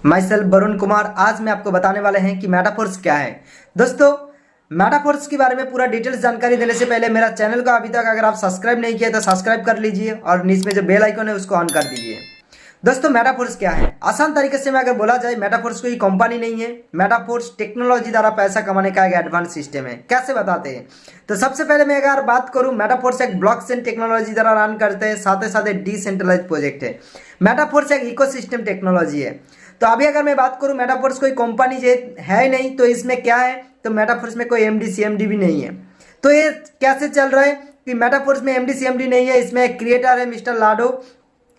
My self Varun Kumar. आज मैं आपको बताने वाले हैं कि मेटाफोर्स क्या है। दोस्तों, मेटाफोर्स के बारे में पूरा डिटेल्स जानकारी देने से पहले मेरा चैनल को अभी तक अगर आप सब्सक्राइब नहीं किए तो सब्सक्राइब कर लीजिए और नीचे में जो बेल आइकन है उसको ऑन कर दीजिए। दोस्तों, मेटाफोर्स क्या है? आसान तरीके से मैं अगर बोला जाए, मेटाफोर्स कोई कंपनी नहीं है। मेटाफोर्स टेक्नोलॉजी द्वारा पैसा कमाने का एक एडवांस सिस्टम है। कैसे बताते हैं? तो सबसे पहले मैं अगर बात करूं, मेटाफोर्स एक ब्लॉकचेन टेक्नोलॉजी द्वारा रन करते हैं, साथ ही साथ डिसेंट्रलाइज प्रोजेक्ट है। मेटाफोर्स एक इकोसिस्टम टेक्नोलॉजी है। तो अभी अगर मैं बात करूं, मेटाफोर्स कोई कंपनी है नहीं, तो इसमें क्या है? तो मेटाफोर्स में कोई एमडी सीएमडी भी नहीं है। तो ये कैसे चल रहा है कि मेटाफोर्स में एमडी सीएमडी नहीं है? इसमें एक क्रिएटर है मिस्टर लाडो,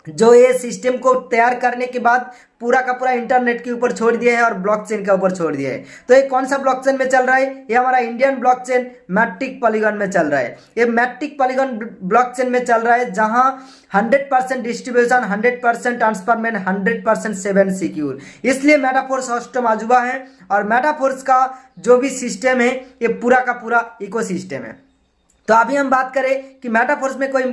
जो ये सिस्टम को तैयार करने के बाद पूरा का पूरा इंटरनेट के ऊपर छोड़ दिया है और ब्लॉकचेन के ऊपर छोड़ दिया है। तो ये कौन सा ब्लॉकचेन में चल रहा है? ये हमारा इंडियन ब्लॉकचेन मैट्रिक पॉलीगॉन में चल रहा है। ये मैट्रिक पॉलीगॉन ब्लॉकचेन में चल रहा है, जहां 100% डिस्ट्रीब्यूशन, 100% ट्रांसफरमेंट, 100% सेवन सिक्योर। इसलिए मेटाफोर्स हॉस्टम अजूबा है और मेटाफोर्स का जो भी सिस्टम है ये पूरा का पूरा इकोसिस्टम है। तो अभी हम बात करें कि मेटाफोर्स में कोई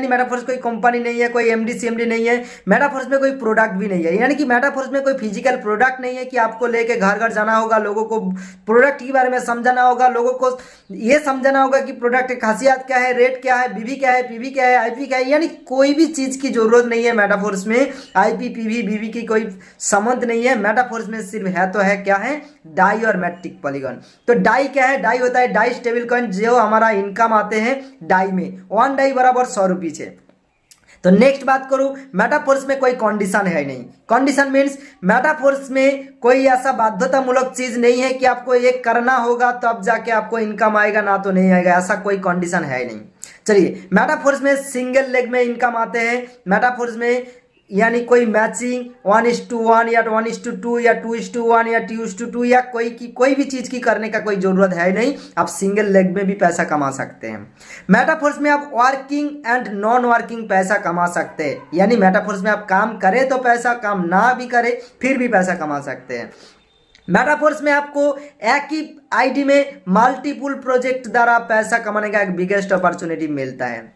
मेटाफोर्स कोई कंपनी नहीं है, कोई एमडी सीएमडी नहीं है, मेटाफोर्स में कोई प्रोडक्ट भी नहीं है। यानी कि मेटाफोर्स में कोई फिजिकल प्रोडक्ट नहीं है कि आपको लेके घर घर जाना होगा, लोगों को प्रोडक्ट के बारे में समझाना होगा, लोगों को ये समझाना होगा कि प्रोडक्ट की खासियत क्या है, रेट क्या है, बीबी क्या है, पीवी क्या है, आईपी क्या है। यानी कोई भी चीज की जरूरत नहीं है मेटाफोर्स में। आईपी पीवी बीबी की कोई संबंध नहीं है। मेटाफोर्स में सिर्फ है तो है क्या है? डाई और मैट्रिक पॉलीगॉन। तो डाई क्या है? डाई होता है डाई स्टेबल कॉइन, जो हमारा इनकम आते हैं डाई में। 1 डाई बराबर 100 रुपीज है। तो नेक्स्ट बात करूं, मेटाफोर्स में कोई कंडीशन है नहीं। कंडीशन मीन्स मेटाफोर्स में कोई ऐसा बाध्यतामूलक चीज नहीं है कि आपको ये करना होगा तो अब जाके आपको इनकम आएगा, ना तो नहीं आएगा, ऐसा कोई कंडीशन है नहीं। चलिए, मेटाफोर्स में सिंगल लेग में इनकम आते हैं। मेटाफोर्स में यानी कोई मैचिंग 1:1 या 1:2 या 2:1 या 2:2 या कोई भी चीज की करने का कोई जरूरत है नहीं। आप सिंगल लेग में भी पैसा कमा सकते हैं। मेटाफोर्स में आप वर्किंग एंड नॉन वर्किंग पैसा कमा सकते हैं। यानी मेटाफोर्स में आप काम करें तो पैसा, काम ना भी करें फिर भी पैसा कमा सकते हैं। मेटाफोर्स में आपको एक ही आईडी में मल्टीपल प्रोजेक्ट द्वारा पैसा कमाने का एक बिगेस्ट अपॉर्चुनिटी मिलता है।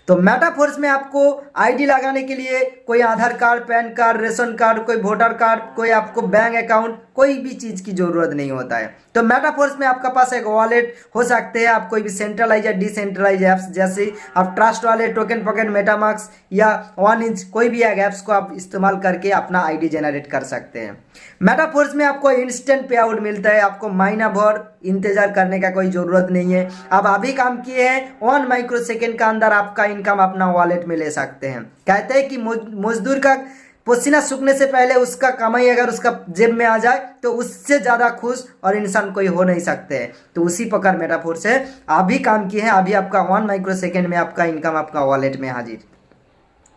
तो मेटाफोर्स में आपको आईडी लगाने के लिए कोई Aadhaar card, PAN card, ration card, कोई वोटर कार्ड, कोई आपको बैंक अकाउंट, कोई भी चीज की जरूरत नहीं होता है। तो मेटाफोर्स में आपका पास एक वॉलेट हो सकते हैं। आप कोई भी सेंट्रलाइज या डिसेंट्रलाइज ऐप्स, जैसे आप trust wallet, token pocket, MetaMask या 1inch, कोई भी एक ऐप्स को आप इस्तेमाल करके अपना आईडी जनरेट कर सकते हैं। मेटाफोर्स में आपको इंस्टेंट पे आउट मिलता है। आपको महीना भर इंतजार करने का कोई जरूरत नहीं है। आप अभी काम किए हैं, 1 माइक्रोसेकेंड का अंदर आपका इनकम अपना वॉलेट में ले सकते हैं। कहते हैं कि मजदूर का पसीना सूखने से पहले उसका कमाई अगर उसका जेब में आ जाए तो उससे ज्यादा खुश और इंसान कोई हो नहीं सकते हैं। तो उसी प्रकार मेटाफोर्स है। अभी काम किए हैं, अभी आपका 1 माइक्रोसेकेंड में आपका इनकम आपका वॉलेट में हाजिर।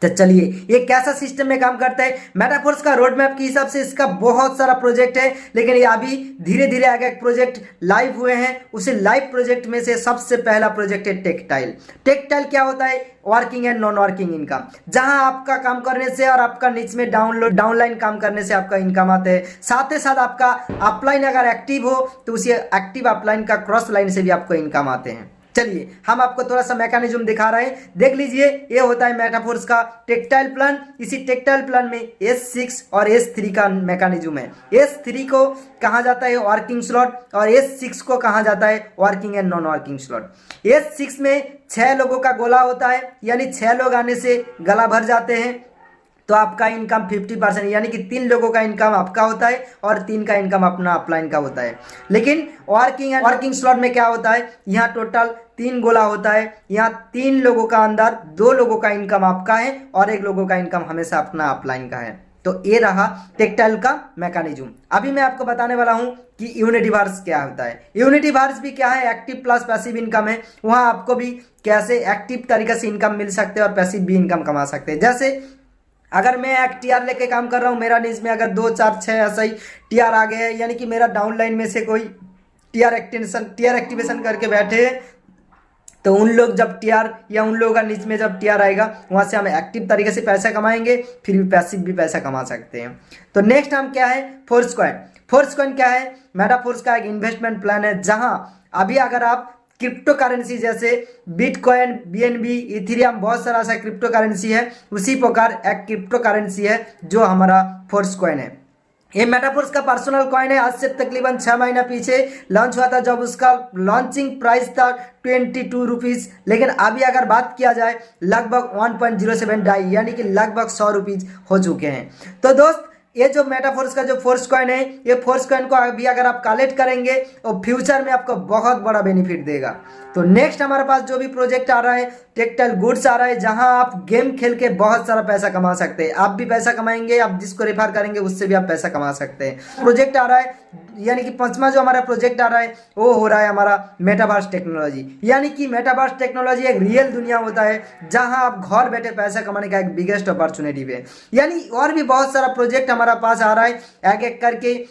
तो चलिए, ये कैसा सिस्टम में काम करता है? मेटाफोर्स का रोड मैप के हिसाब से इसका बहुत सारा प्रोजेक्ट है, लेकिन ये अभी धीरे धीरे आगे एक प्रोजेक्ट लाइव हुए हैं। उसे लाइव प्रोजेक्ट में से सबसे पहला प्रोजेक्ट है टेक्टाइल। टेक्टाइल क्या होता है? Working and non working income, जहां आपका काम करने से और आपका नीच में डाउनलाइन काम करने से आपका इनकम आते हैं। साथ ही साथ आपका अपलाइन अगर एक्टिव हो तो उसी एक्टिव अपलाइन का क्रॉस लाइन से भी आपको इनकम आते हैं। चलिए, हम आपको थोड़ा सा मैकेनिज्म दिखा रहे हैं, देख लीजिए। ये होता है मेटाफोर्स का टेक्टाइल प्लान। इसी टेक्टाइल प्लान में S6 और S3 का मैकेनिज्म है। S3 को कहा जाता है वर्किंग स्लॉट और S6 को कहा जाता है working and non working slot. S6 में 6 लोगों का गोला होता है, यानी 6 लोग आने से गला भर जाते हैं। तो आपका इनकम 50%, यानी कि 3 लोगों का इनकम आपका होता है और 3 का इनकम अपना अपलाइन का होता है। लेकिन वर्किंग स्लॉट में क्या होता है? यहाँ टोटल 3 गोला होता है। यहाँ 3 लोगों का अंदर 2 लोगों का इनकम आपका है और 1 लोगों का इनकम हमेशा अपना अपलाइन का है। तो ये रहा टेक्टाइल का मैकेनिज्म। अभी मैं आपको बताने वाला हूं कि यूनिटीवर्स क्या होता है। यूनिटीवर्स भी क्या है? एक्टिव प्लस पैसिव इनकम है। वहां आपको भी कैसे एक्टिव तरीके से इनकम मिल सकते हैं और पैसिव भी इनकम कमा सकते हैं। जैसे अगर मैं एक टीआर लेके काम कर रहा हूँ, मेरा नीज में अगर 2 4 6 ऐसा ही टीआर आ गए हैं, यानी कि मेरा डाउनलाइन में से कोई टीआर एक्टिवेशन करके बैठे हैं, तो उन लोग जब टीआर या उन लोगों का नीच में जब टीआर आएगा, वहां से हम एक्टिव तरीके से पैसा कमाएंगे, फिर भी पैसिव भी पैसा कमा सकते हैं। तो नेक्स्ट हम क्या है? Force coin. फोर्स कॉइन क्या है? मेटाफोर्स का एक इन्वेस्टमेंट प्लान है, जहां अभी अगर आप क्रिप्टो करेंसी जैसे बिटकॉइन, बीएनबी, इथेरियम, बहुत सारा ऐसा क्रिप्टो करेंसी है, उसी प्रकार एक क्रिप्टो करेंसी है जो हमारा फोर्स कॉइन है। ये मेटाफोर्स का पर्सनल कॉइन है। आज से तकरीबन 6 महीना पीछे लॉन्च हुआ था, जब उसका लॉन्चिंग प्राइस था 22 रुपीज़, लेकिन अभी अगर बात किया जाए लगभग 1.07 डाई यानी कि लगभग 100 रुपीज़ हो चुके हैं। तो दोस्त ये जो मेटाफोर्स का जो फोर्स कॉइन है, ये फोर्स कॉइन को अभी अगर आप कलेक्ट करेंगे तो फ्यूचर में आपको बहुत बड़ा बेनिफिट देगा। तो नेक्स्ट हमारे पास जो भी प्रोजेक्ट आ रहा है, टेक्टाइल गुड्स आ रहा है, जहां आप गेम खेल के बहुत सारा पैसा कमा सकते हैं। आप भी पैसा कमाएंगे, आप जिसको रेफर करेंगे उससे भी आप पैसा कमा सकते हैं। प्रोजेक्ट आ रहा है, यानी कि 5वां जो हमारा प्रोजेक्ट आ रहा है वो हो रहा है हमारा मेटावर्स टेक्नोलॉजी। यानी कि मेटावर्स टेक्नोलॉजी एक रियल दुनिया होता है जहां आप घर बैठे पैसा कमाने का एक बिगेस्ट अपॉर्चुनिटी है। यानी और भी बहुत सारा प्रोजेक्ट हमारा पास आ रहा है, एक एक करके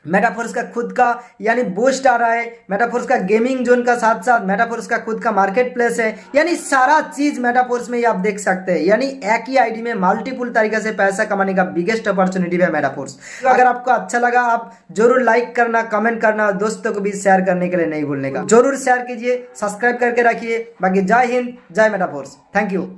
मेटाफोर्स का खुद का यानी बूस्ट आ रहा है, मेटाफोर्स का गेमिंग जोन का साथ साथ मेटाफोर्स का खुद का मार्केट प्लेस है। यानी सारा चीज मेटाफोर्स में ही आप देख सकते हैं। यानी एक ही आईडी में मल्टीपल तरीके से पैसा कमाने का बिगेस्ट अपॉर्चुनिटी है मेटाफोर्स। तो अगर आपको अच्छा लगा आप जरूर लाइक करना, कमेंट करना, दोस्तों को भी शेयर करने के लिए नहीं भूलने का, जरूर शेयर कीजिए, सब्सक्राइब करके रखिए। बाकी जय हिंद, जय मेटाफोर्स, थैंक यू।